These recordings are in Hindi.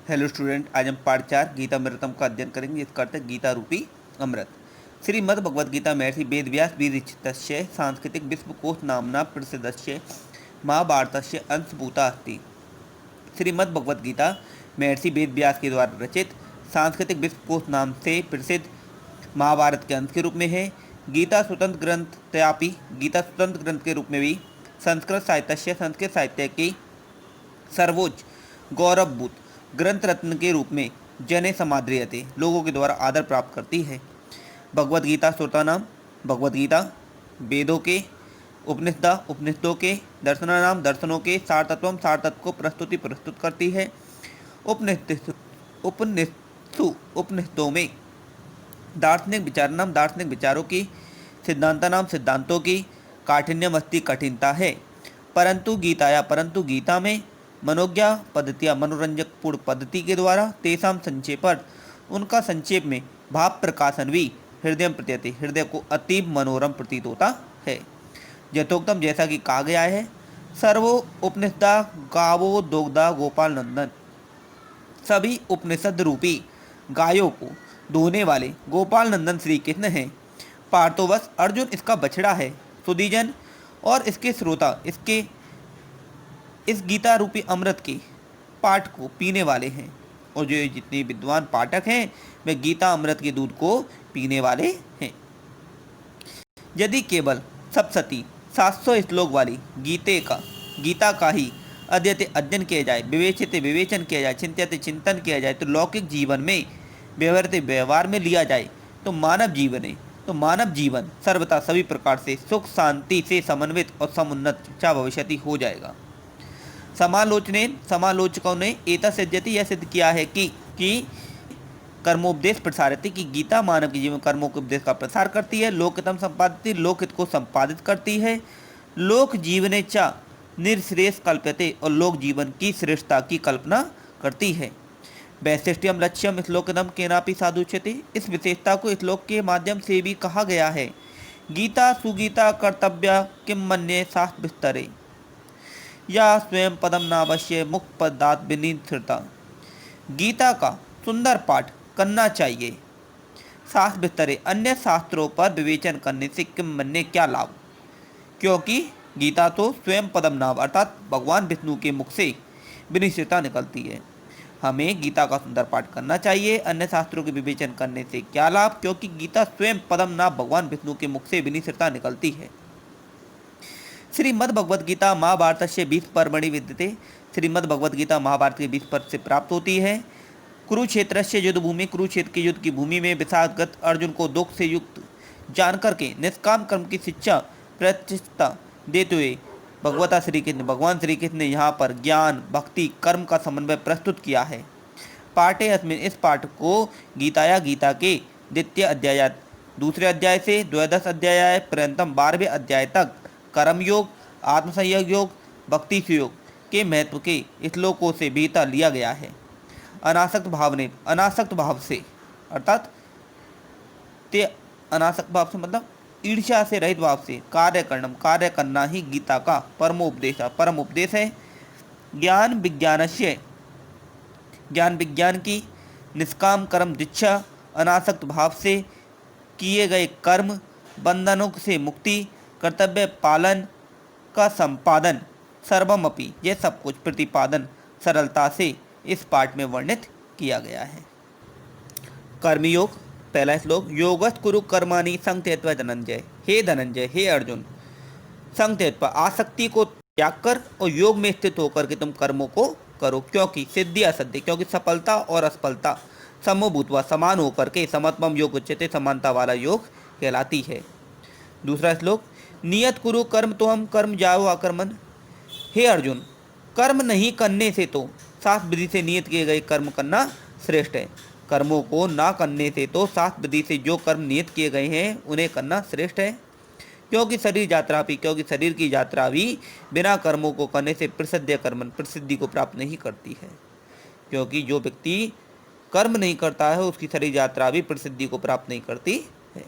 हेलो स्टूडेंट, आज हम पाठ 4 गीतामृतम का अध्ययन करेंगे। इसका अर्थ है गीता रूपी अमृत। श्रीमद् भगवद गीता महर्षि वेदव्यास विरचितस्य सांस्कृतिक विश्वकोश नामना प्रसिद्धस्य महाभारतस्य अंशभूता अस्ति। श्रीमद् भगवद गीता महर्षि वेदव्यास के द्वारा रचित सांस्कृतिक विश्वकोश नाम से प्रसिद्ध महाभारत के अंश के रूप में है। गीता स्वतंत्र ग्रंथ तयापि गीता स्वतंत्र ग्रंथ के रूप में भी संस्कृत साहित्य की सर्वोच्च गौरवभूत ग्रंथ रत्न के रूप में जने समादृयते लोगों के द्वारा आदर प्राप्त करती है। भगवद गीता श्रोता नाम भगवद गीता, वेदों के, उपनिषदों के, दर्शना नाम दर्शनों के सार तत्व को प्रस्तुत करती है। उपनिषदों में दार्शनिक विचार नाम दार्शनिक विचारों की, सिद्धांता नाम सिद्धांतों की काठिन्यमस्ति कठिनता है। परंतु गीता में मनोज्ञा पद्धतियाँ मनोरंजक पूर्ण पद्धति के द्वारा तेसाम संक्षेपर उनका संक्षेप में भाव प्रकाशन भी हृदय को अतीब मनोरम प्रतीत होता है। यथोक्तम जैसा कि कहा गया है, सर्वो उपनिषदा गावो दोग्धा गोपाल नंदन, सभी उपनिषद रूपी गायों को दोहने वाले गोपाल नंदन श्री कृष्ण हैं। पार्थोवश अर्जुन इसका बछड़ा है। सुदीजन और इसके श्रोता इस गीता रूपी अमृत के पाठ को पीने वाले हैं, और जो जितने विद्वान पाठक हैं वे गीता अमृत के दूध को पीने वाले हैं। यदि केवल सप्तशती 700 श्लोक वाली गीता का ही अध्ययन किया जाए, विवेचन किया जाए, चिंतन किया जाए, तो लौकिक जीवन में व्यवहार में लिया जाए तो मानव जीवन सर्वथा सभी प्रकार से सुख शांति से समन्वित और समुन्नत भविष्यति हो जाएगा। समालोचकों ने एता सिद्ध्यति यह सिद्ध किया है कि कर्मोपदेश प्रसारती की गीता मानव के जीवन कर्मों के उपदेश का प्रसार करती है। लोकहितम संपादित लोकहित को संपादित करती है। लोक जीवने चा निर्श्रेष कल्प्यते और लोक जीवन की श्रेष्ठता की कल्पना करती है। वैशिष्ट्यम लक्ष्यम श्लोकनम केनापि साधुच्यते, इस विशेषता को श्लोक के माध्यम से भी कहा गया है। गीता सुगीता कर्तव्य किम मन्ये शास्त्र विस्तरे या स्वयं पदम नावश्य मुक्त पदात विनिश्रिता। गीता का सुंदर पाठ करना चाहिए। शास्त्र विस्तरे, अन्य शास्त्रों पर विवेचन करने से किम मन्ये क्या लाभ, क्योंकि गीता तो स्वयं पदम नाव अर्थात भगवान विष्णु के मुख से विनिश्रिता निकलती है। हमें गीता का सुंदर पाठ करना चाहिए। अन्य शास्त्रों के विवेचन करने से क्या लाभ, क्योंकि गीता स्वयं पदम नाम भगवान विष्णु के मुख से विनिश्रिता निकलती है। श्रीमद् भगवद गीता महाभारत से 20 पर्वणि विद्यते, श्रीमद् भगवद गीता महाभारत के 20 पर्व से प्राप्त होती है। कुरुक्षेत्र से युद्ध भूमि, कुरुक्षेत्र की युद्ध की भूमि में विषादग्रस्त अर्जुन को दुख से युक्त जानकर के निष्काम कर्म की शिक्षा प्रतिष्ठा देते हुए भगवान श्री कृष्ण ने यहाँ पर ज्ञान भक्ति कर्म का समन्वय प्रस्तुत किया है। पाठे अस्मिन्, इस पाठ को गीता के द्वितीय अध्याय दूसरे अध्याय से द्वादश अध्याय पर्यंतम 12वें अध्याय तक कर्मयोग, आत्मसंयोग योग, भक्ति योग के महत्व के श्लोकों से भीतर लिया गया है। अनासक्त भाव से अर्थात अनासक्त भाव से मतलब ईर्ष्या से रहित भाव से कार्य करना ही गीता का परम उपदेश है। ज्ञान विज्ञान की निष्काम कर्म दीक्षा, अनासक्त भाव से किए गए कर्म, बंधनों से मुक्ति, कर्तव्य पालन का संपादन, सर्वमपि यह सब कुछ प्रतिपादन सरलता से इस पाठ में वर्णित किया गया है। कर्मयोग, पहला श्लोक, योगस्त कुरु कर्माणि संत्यक्त्वा धनंजय, हे अर्जुन, संत्यक्त्वा आसक्ति को त्याग कर और योग में स्थित होकर के तुम कर्मों को करो, क्योंकि सिद्धि असध्य, क्योंकि सफलता और असफलता समभूतवा समान होकर के समत्वम योग उच्यते, समानता वाला योग कहलाती है। दूसरा श्लोक, नियत कुरु कर्म तो हम कर्म जाओ अकर्मण, हे अर्जुन, कर्म नहीं करने से तो शास्त्र विधि से नियत किए गए कर्म करना श्रेष्ठ है। कर्मों को ना करने से तो शास्त्र विधि से जो कर्म नियत किए गए हैं उन्हें करना श्रेष्ठ है। क्योंकि शरीर की यात्रा भी बिना कर्मों को करने से प्रसिद्धि को प्राप्त नहीं करती है। क्योंकि जो व्यक्ति कर्म नहीं करता है उसकी शरीर यात्रा भी प्रसिद्धि को प्राप्त नहीं करती है।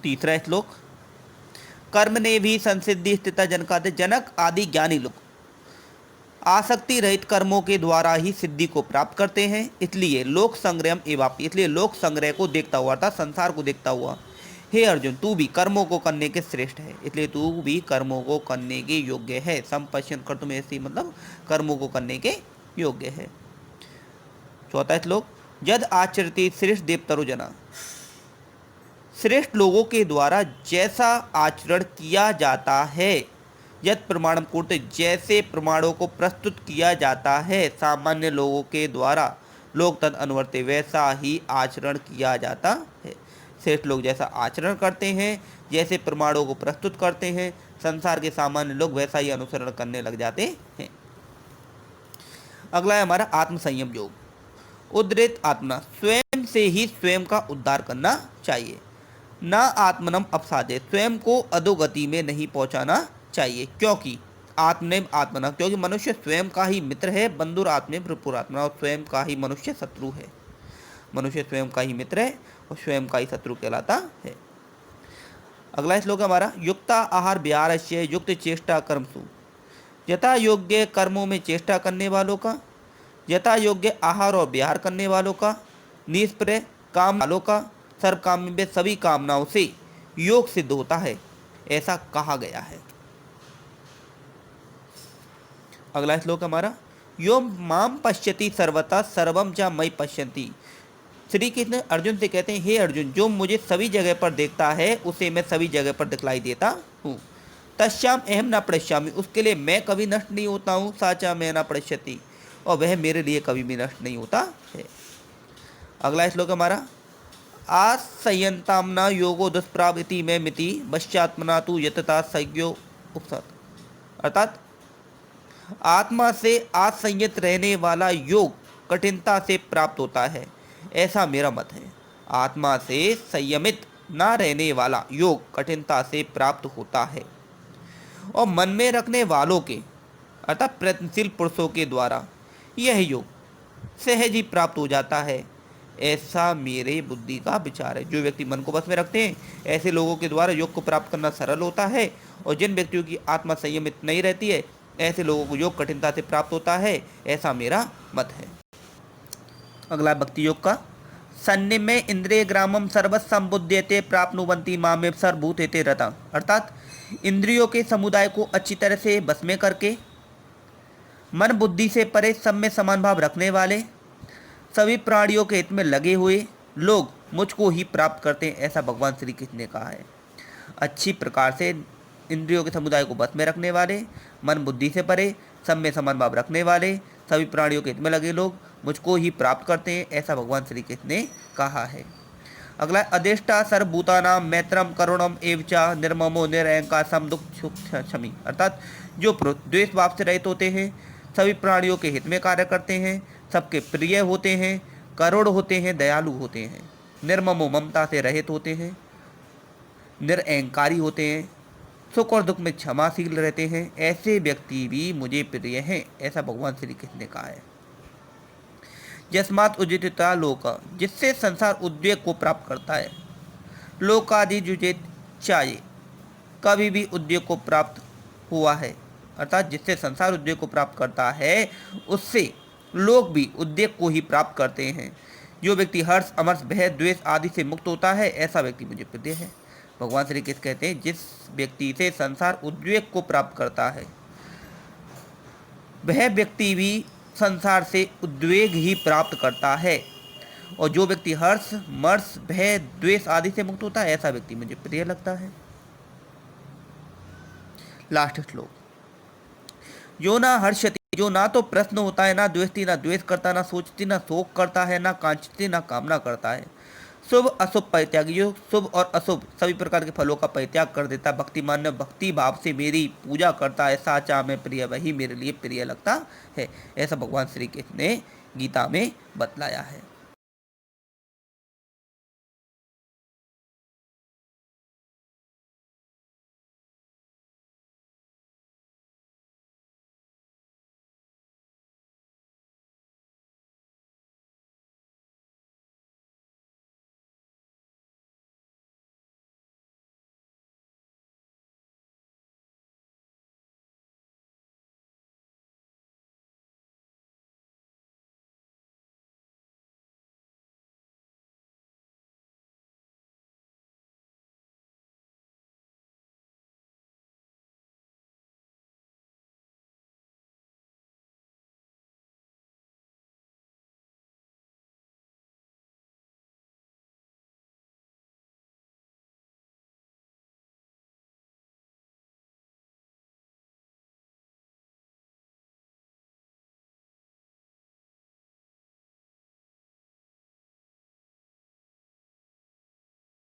तीसरा श्लोक, कर्म ने भी संसिद्धि स्थिता जनकादि जनक आदि ज्ञानी लोग आसक्ति रहित कर्मों के द्वारा ही सिद्धि को प्राप्त करते हैं। इसलिए लोक संग्रह एवापि, इसलिए लोक संग्रह को देखता हुआ अर्थात संसार को देखता हुआ हे अर्जुन तू भी कर्मों को करने के श्रेष्ठ है, इसलिए तू भी कर्मों को करने के योग्य है। संपश्यन कर तुम ऐसी मतलब कर्मों को करने के योग्य है। चौथा श्लोक, यद आचरति श्रेष्ठ देवतरो जना, श्रेष्ठ लोगों के द्वारा जैसा आचरण किया जाता है, यद प्रमाणम कुरुते, जैसे प्रमाणों को प्रस्तुत किया जाता है, सामान्य लोगों के द्वारा लोग तद अनुवर्ते, वैसा ही आचरण किया जाता है। श्रेष्ठ लोग जैसा आचरण करते हैं, जैसे प्रमाणों को प्रस्तुत करते हैं, संसार के सामान्य लोग वैसा ही अनुसरण करने लग जाते हैं। अगला है हमारा आत्म संयम योग। उद्धृत आत्मा, स्वयं से ही स्वयं का उद्धार करना चाहिए। ना आत्मनम अपसादे, स्वयं को अधोगति में नहीं पहुंचाना चाहिए, क्योंकि आत्मनेम आत्मना, क्योंकि मनुष्य स्वयं का ही मित्र है, बंधुर आत्मे प्रपुरात्मा, और स्वयं का ही मनुष्य शत्रु है। मनुष्य स्वयं का ही मित्र है और स्वयं का ही शत्रु कहलाता है। अगला श्लोक हमारा, युक्ता आहार विहारस्य युक्त चेष्टा कर्मसु, यथा योग्य कर्मों में चेष्टा करने वालों का, यथा योग्य आहार और विहार करने वालों का, निष्प्रय काम वालों का, सर्व काम में सभी कामनाओं से योग सिद्ध होता है, ऐसा कहा गया है। अगला श्लोक हमारा, यो माम पश्यति सर्वथा सर्वम च मयि पश्यन्ति। श्री कृष्ण अर्जुन से कहते हैं, हे अर्जुन, जो मुझे सभी जगह पर देखता है उसे मैं सभी जगह पर दिखलाई देता हूँ। तस्याम अहम न पश्यामि, उसके लिए मैं कभी नष्ट नहीं होता हूँ। साचा मैं न पश्यति, और वह मेरे लिए कभी भी नष्ट नहीं होता है। अगला श्लोक हमारा, आसयंतामना योगो दुष्प्रावृति में मिति पश्चात्मना तु यतता संज्ञो उपसत, अर्थात आत्मा से असंयत रहने वाला योग कठिनता से प्राप्त होता है, ऐसा मेरा मत है। आत्मा से संयमित न रहने वाला योग कठिनता से प्राप्त होता है, और मन में रखने वालों के अर्थात प्रयत्नशील पुरुषों के द्वारा यह योग सहज ही प्राप्त हो जाता है, ऐसा मेरे बुद्धि का विचार है। जो व्यक्ति मन को बस में रखते हैं ऐसे लोगों के द्वारा योग को प्राप्त करना सरल होता है, और जिन व्यक्तियों की आत्मा संयमित नहीं रहती है ऐसे लोगों को योग कठिनता से प्राप्त होता है, ऐसा मेरा मत है। अगला भक्ति योग का, सन्निमे इंद्रिय ग्रामम सर्वसंबुध्यते प्राप्नुवन्ति मामे सर्वभूतेते रता, अर्थात इंद्रियों के समुदाय को अच्छी तरह से बस में करके मन बुद्धि से परे सब में समान भाव रखने वाले, सभी प्राणियों के हित में लगे हुए लोग मुझको ही प्राप्त करते हैं, ऐसा भगवान श्री कृष्ण ने कहा है। अच्छी प्रकार से इंद्रियों के समुदाय को बस में रखने वाले, मन बुद्धि से परे सब में समान भाव रखने वाले, सभी प्राणियों के हित में लगे लोग मुझको ही प्राप्त करते हैं, ऐसा भगवान श्री कृष्ण ने कहा है। अगला, अदेष्टा सर्वभूतानां मैत्रम करुणम एवचा निर्ममो निरहंकार समदुख क्षमी, अर्थात जो द्वेष भाव से रहित होते हैं, सभी प्राणियों के हित में कार्य करते हैं, सबके प्रिय होते हैं, करुण होते हैं, दयालु होते हैं, निर्ममो ममता से रहित होते हैं, निरअहंकारी होते हैं, सुख और दुख में क्षमाशील रहते हैं, ऐसे व्यक्ति भी मुझे प्रिय हैं, ऐसा भगवान श्री कृष्ण ने कहा है। यस्मात् उज्जिता लोक, जिससे संसार उद्वेग को प्राप्त करता है, लोकादि जुजेत चाहिए, कभी भी उद्वेग को प्राप्त हुआ है, अर्थात जिससे संसार उद्वेग को प्राप्त करता है उससे लोग भी उद्वेग को ही प्राप्त करते हैं। जो व्यक्ति हर्ष अमर्ष भय द्वेष आदि से मुक्त होता है, ऐसा व्यक्ति मुझे प्रिय है। भगवान श्री कृष्ण कहते हैं, जिस व्यक्ति से संसार उद्वेग को प्राप्त करता है वह व्यक्ति भी संसार से उद्वेग ही प्राप्त करता है, और जो व्यक्ति हर्ष मर्ष भय द्वेष आदि से मुक्त होता है, ऐसा व्यक्ति मुझे प्रिय लगता है। लास्ट श्लोक, जो ना हर्षति, जो ना तो प्रश्न होता है, ना द्वेषती, ना द्वेष करता, ना सोचती, ना शोक करता है, ना कांक्षती, ना कामना करता है, शुभ अशुभ परित्यागी, जो शुभ और अशुभ सभी प्रकार के फलों का परित्याग कर देता, भक्तिमान भक्ति भाव से मेरी पूजा करता है, साचा में प्रिय वही मेरे लिए प्रिय लगता है, ऐसा भगवान श्री कृष्ण ने गीता में बतलाया है।